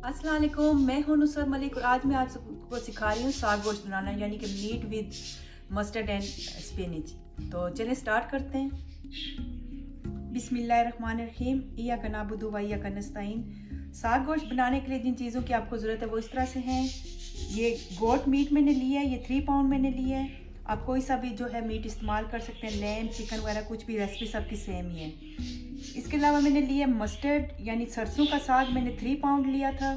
अस्सलाम वालेकुम, मैं हूं नुसरत मलिक और आज मैं आप सबको सिखा रही हूँ साग गोश्त बनाना यानी कि meat with mustard and spinach. तो चलें स्टार्ट करते हैं। बिस्मिल्लाहिर्रहमानिर्रहीम। इय्याका नअबुदु व इय्याका नस्तईन। साग गोश्त बनाने के लिए जिन चीज़ों की आपको ज़रूरत है वो इस तरह से हैं। ये गोट मीट मैंने लिया है, ये 3 पाउंड मैंने लिया है। आप कोई सा भी जो है मीट इस्तेमाल कर सकते हैं, लैम, चिकन वगैरह, कुछ भी, रेसिपी सबकी सेम ही है। इसके अलावा मैंने लिया मस्टर्ड यानी सरसों का साग, मैंने 3 पाउंड लिया था।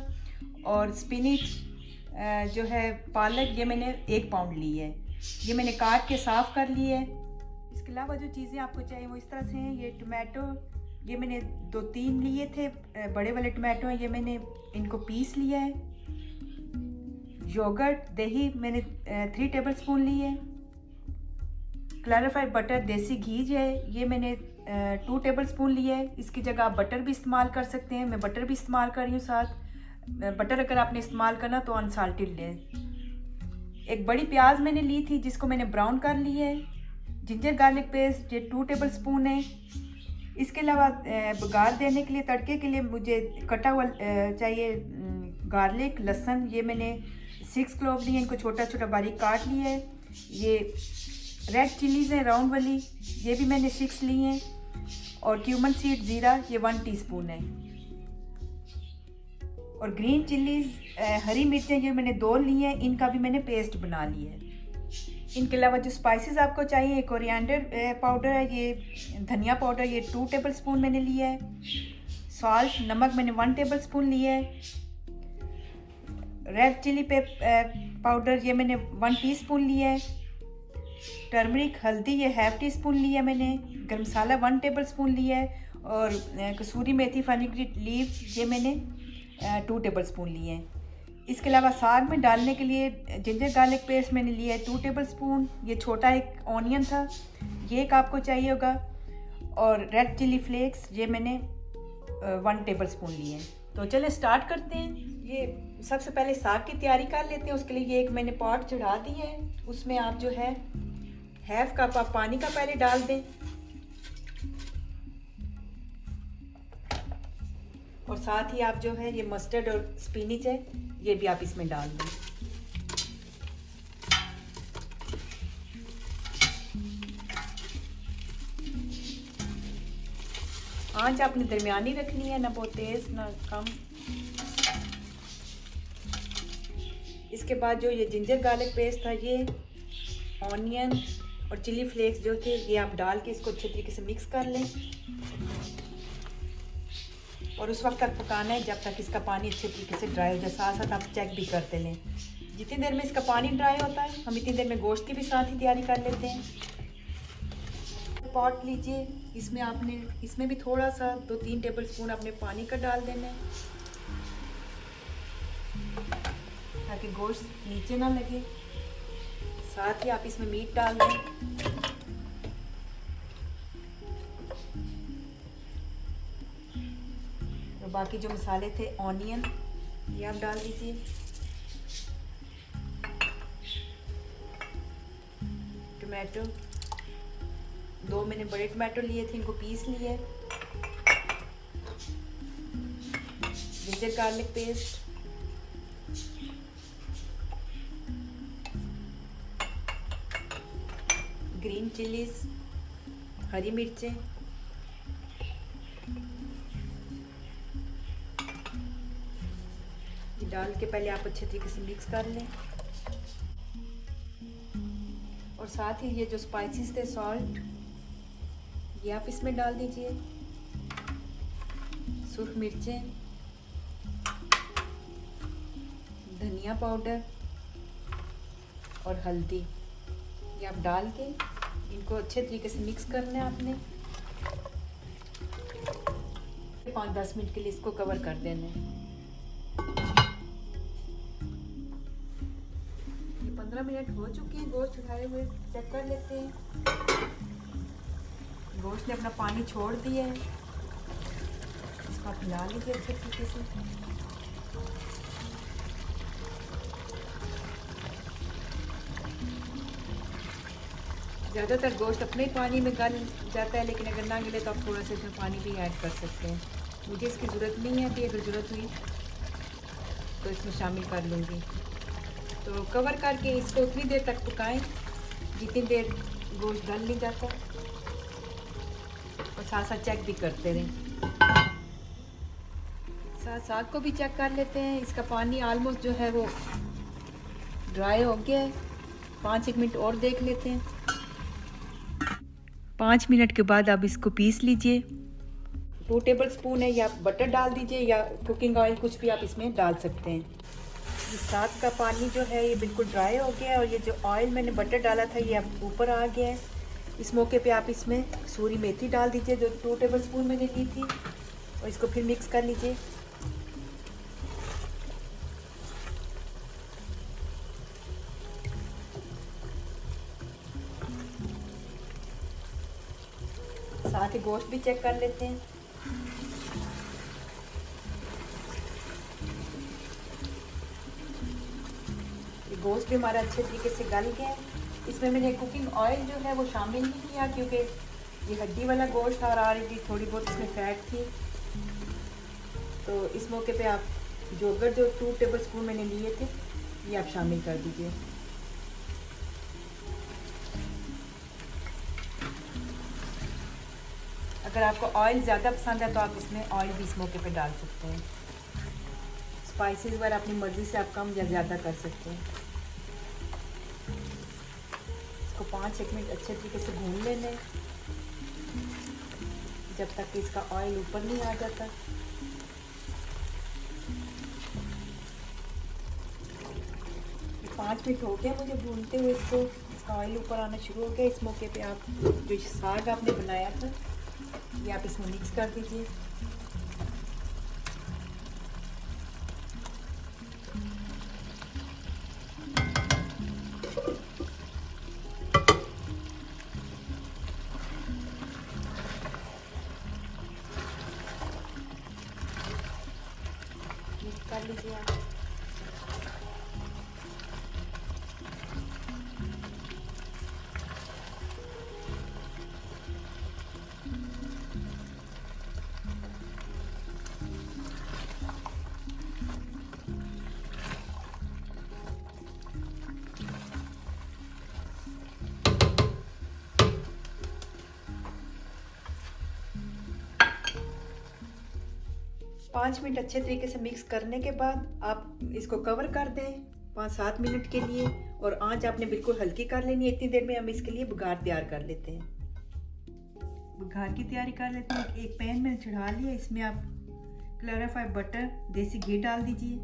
और स्पिनच जो है पालक, ये मैंने 1 पाउंड ली है। ये मैंने काट के साफ़ कर लिया है। इसके अलावा जो चीज़ें आपको चाहिए वो इस तरह से हैं। ये टमाटो, ये मैंने 2-3 लिए थे, बड़े वाले टमाटो हैं, ये मैंने इनको पीस लिया है। योगर्ट, दही मैंने 3 टेबल स्पून लिए है। क्लैरिफाइड बटर, देसी घी जो है, ये मैंने 2 टेबल स्पून लिया है। इसकी जगह आप बटर भी इस्तेमाल कर सकते हैं, मैं बटर भी इस्तेमाल कर रही हूँ साथ। बटर अगर आपने इस्तेमाल करना तो अनसाल्टेड लें। एक बड़ी प्याज मैंने ली थी जिसको मैंने ब्राउन कर लिया है। जिंजर गार्लिक पेस्ट, ये 2 टेबल स्पून है। इसके अलावा बघार देने के लिए, तड़के के लिए मुझे कटा हुआ चाहिए गार्लिक, लहसुन, ये मैंने 6 क्लोव लिए, इनको छोटा छोटा बारीक काट लिया है। ये रेड चिलीज़ हैं राउंड वाली, ये भी मैंने 6 ली हैं। और क्यूमन सीड, ज़ीरा, ये 1 टीस्पून है। और ग्रीन चिलीज़, हरी मिर्चें, ये मैंने 2 ली हैं, इनका भी मैंने पेस्ट बना लिया है। इनके अलावा जो स्पाइसेस आपको चाहिए, कोरिएंडर पाउडर है, ये धनिया पाउडर, ये 2 टेबल स्पून मैंने लिया है। सॉल्ट, नमक मैंने 1 टेबल स्पून लिया है। रेड चिली पाउडर, ये मैंने 1 टीस्पून लिया है। टर्मरिक, हल्दी, ये ½ टीस्पून लिया मैंने। गरम मसाला 1 टेबल स्पून लिया है। और कसूरी मेथी, फेनुग्रीक लीफ, ये मैंने 2 टेबल स्पून लिए हैं। इसके अलावा साग में डालने के लिए जिंजर गार्लिक पेस्ट मैंने लिया है 2 टेबल स्पून। ये छोटा एक ऑनियन था, ये एक आपको चाहिए होगा। और रेड चिली फ्लेक्स, ये मैंने 1 टेबल स्पून लिए हैं। तो चले स्टार्ट करते हैं। ये सबसे पहले साग की तैयारी कर लेते हैं। उसके लिए ये एक मैंने पॉट चढ़ा दी है, उसमें आप जो है ½ कप आप पानी का पहले डाल दें। और साथ ही आप जो है ये मस्टर्ड और स्पिनच है, ये भी आप इसमें डाल दें। आंच आपने दरमियानी रखनी है, ना बहुत तेज ना कम। इसके बाद जो ये जिंजर गार्लिक पेस्ट था, ये ऑनियन और चिली फ्लेक्स जो थे, ये आप डाल के इसको अच्छे तरीके से मिक्स कर लें। और उस वक्त तक पकाना है जब तक इसका पानी अच्छे तरीके से ड्राई हो जाए। साथ साथ आप चेक भी करते लें। जितनी देर में इसका पानी ड्राई होता है, हम इतनी देर में गोश्त की भी साथ ही तैयारी कर लेते हैं। पॉट लीजिए, इसमें आपने इसमें भी थोड़ा सा 2-3 टेबल स्पून अपने पानी का डाल देना है ताकि गोश्त नीचे ना लगे। साथ ही आप इसमें मीट डाल दें। तो बाकी जो मसाले थे, ऑनियन, ये आप डाल दीजिए। टमाटो, 2 मैंने बड़े टमाटो लिए थे, इनको पीस लिए। Ginger garlic paste, green chillies, हरी मिर्चें, डाल के पहले आप अच्छे तरीके से मिक्स कर लें। और साथ ही ये जो स्पाइसेस थे, सॉल्ट, ये आप इसमें डाल दीजिए। सुर्ख मिर्चें, धनिया पाउडर और हल्दी, ये आप डाल के इनको अच्छे तरीके से मिक्स करना है आपने। 5-10 मिनट के लिए इसको कवर कर देना है। 15 मिनट हो चुके हैं गोश्त उठाए हुए, चेक कर लेते हैं। गोश्त ने अपना पानी छोड़ दिया है, इसको आप हिला लीजिए अच्छे तरीके से। ज़्यादातर गोश्त अपने ही पानी में गल जाता है, लेकिन अगर ना गले तो आप थोड़ा सा इसमें पानी भी ऐड कर सकते हैं। मुझे इसकी ज़रूरत नहीं है, अभी अगर ज़रूरत हुई तो इसमें शामिल कर लूँगी। तो कवर करके इसको उतनी देर तक पकाएं जितनी देर गोश्त गल नहीं जाता, और साथ साथ चेक भी करते रहें। साथ साग को भी चेक कर लेते हैं। इसका पानी आलमोस्ट जो है वो ड्राई हो गया है। 5-1 मिनट और देख लेते हैं। 5 मिनट के बाद आप इसको पीस लीजिए। 2 टेबल स्पून है, या बटर डाल दीजिए या कुकिंग ऑयल, कुछ भी आप इसमें डाल सकते हैं। ये साग का पानी जो है ये बिल्कुल ड्राई हो गया है, और ये जो ऑयल मैंने बटर डाला था ये अब ऊपर आ गया है। इस मौके पे आप इसमें कसूरी मेथी डाल दीजिए, जो 2 टेबल स्पून मैंने ली थी, और इसको फिर मिक्स कर लीजिए। साथ ही गोश्त भी चेक कर लेते हैं। गोश्त भी हमारा अच्छे तरीके से गल गया है। इसमें मैंने कुकिंग ऑयल जो है वो शामिल नहीं किया, क्योंकि ये हड्डी वाला गोश्त था और ऑलरेडी थोड़ी बहुत इसमें फैट थी। तो इस मौके पे आप जो 2 टेबल स्पून मैंने लिए थे ये आप शामिल कर दीजिए। अगर आपको ऑयल ज़्यादा पसंद है तो आप इसमें ऑयल भी इस मौके पे डाल सकते हैं। स्पाइसेस वगैरह अपनी मर्ज़ी से आप कम या ज़्यादा कर सकते हैं। इसको 5-1 मिनट अच्छे तरीके से भून लेने, जब तक कि इसका ऑयल ऊपर नहीं आ जाता। ये 5 मिनट हो गया मुझे भूनते हुए इसको। इसका ऑयल ऊपर आना शुरू हो गया। इस मौके पे आप जो साग आपने बनाया था ये आप इसमें मिक्स कर दीजिए। मिक्स कर लीजिए आप। 5 मिनट अच्छे तरीके से मिक्स करने के बाद आप इसको कवर कर दें 5-7 मिनट के लिए, और आंच आपने बिल्कुल हल्की कर लेनी है। इतनी देर में हम इसके लिए बघार तैयार कर लेते हैं। बघार की तैयारी कर लेते हैं। एक पैन में चढ़ा लिया, इसमें आप क्लैरिफाइड बटर देसी घी डाल दीजिए।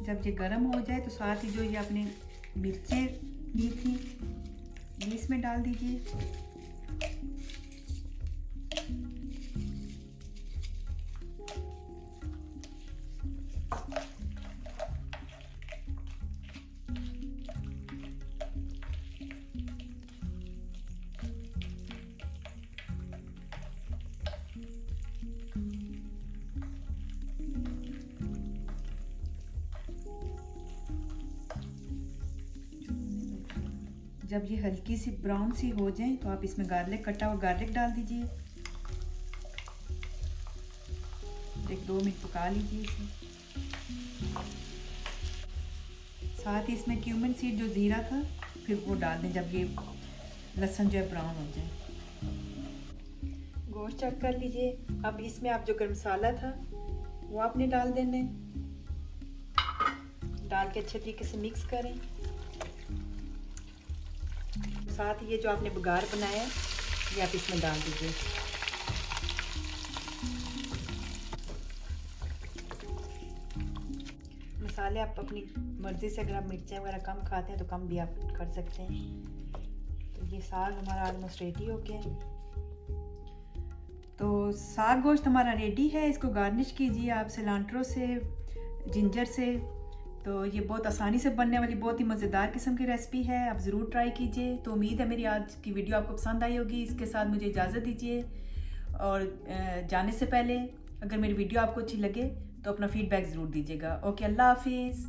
जब ये गर्म हो जाए तो साथ ही जो ये आपने मिर्चें ली थी ये इसमें डाल दीजिए। जब ये हल्की सी ब्राउन सी हो जाए तो आप इसमें गार्लिक, कटा हुआ गार्लिक डाल दीजिए। 1-2 मिनट पका लीजिए इसे। साथ ही इसमें क्यूमिन सीड जो ज़ीरा था फिर वो डाल दें जब ये लहसुन जो है ब्राउन हो जाए। गोश्त चेक कर लीजिए। अब इसमें आप जो गरम मसाला था वो आपने डाल देना, डाल के अच्छे तरीके से मिक्स करें। साथ ही ये जो आपने बघार बनाया ये आप इसमें डाल दीजिए। मसाले आप अपनी मर्ज़ी से, अगर आप मिर्चें वगैरह कम खाते हैं तो कम भी आप कर सकते हैं। तो ये साग हमारा ऑलमोस्ट रेडी हो गया है। तो साग गोश्त हमारा रेडी है। इसको गार्निश कीजिए आप सिलांट्रो से, जिंजर से। तो ये बहुत आसानी से बनने वाली बहुत ही मज़ेदार किस्म की रेसिपी है। आप ज़रूर ट्राई कीजिए। तो उम्मीद है मेरी आज की वीडियो आपको पसंद आई होगी। इसके साथ मुझे इजाज़त दीजिए, और जाने से पहले अगर मेरी वीडियो आपको अच्छी लगे तो अपना फीडबैक ज़रूर दीजिएगा। ओके, अल्लाह हाफिज़।